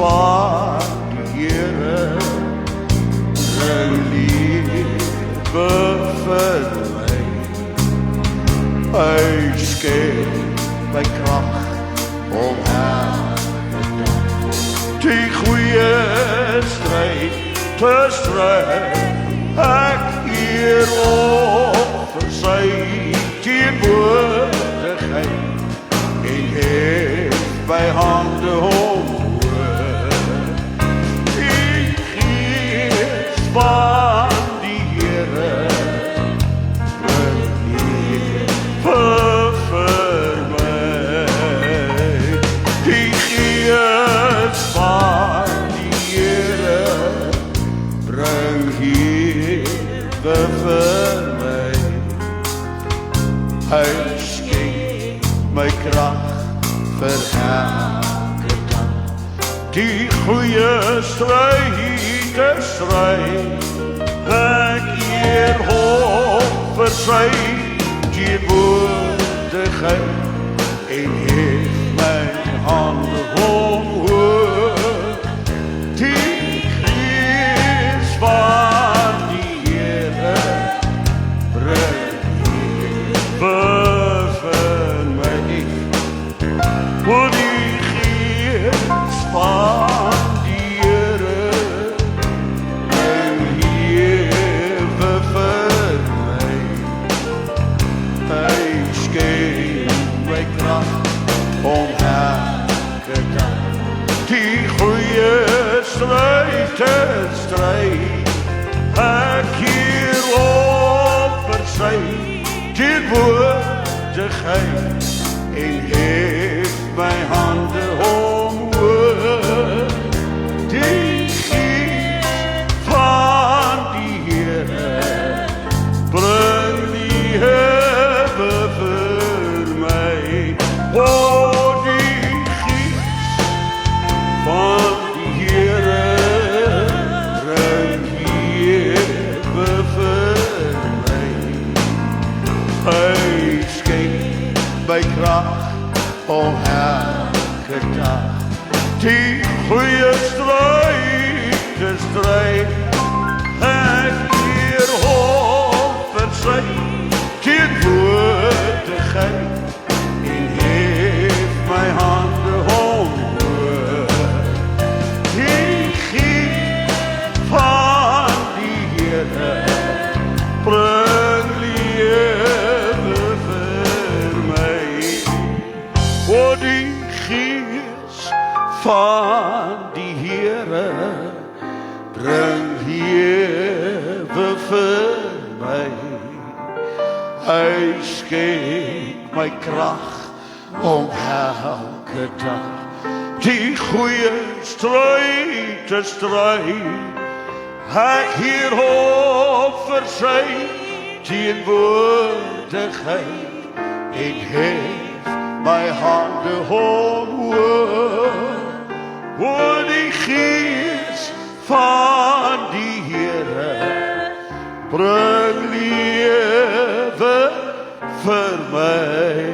van die Here bring lewe vir my. Hy skep my krag om elke dag die goeie stryd te stry. Ek eer op vir sy teenwoordigheid en hef my hande omhoog. Die gees van die Here bring lewe vir my. Die gees van die Here bring lewe vir my. Hy skenk my krag vir elke dag die goeie stryd te stry. Ek eer hom vir sy teenwoordigheid en hef my hande omhoog. Die gees van die Here bring lewe vir my. O die gees van die Here bring lewe vir my. Hy skenk my krag om elke dag die goeie stryd te stry. Ek eer op vir sy teenwoordigheid en hef my hande omhoog. Die gees van die Here bring lewe vir my. O die gees van die Here bring lewe vir my. Hy skenk my krag om elke dag die goeie stryd te stry. Ek eer hom vir sy teenwoordigheid en hef my hande omhoog. Die gees van die Here bring lewe vir my. O die gees van die Here bring lewe vir my. Hy skenk my krag om elke dag die goeie stryd te stry. Ek eer hom vir sy teenwoordigheid en hef my hande omhoog. O die gees van die Here bring lewe vir my.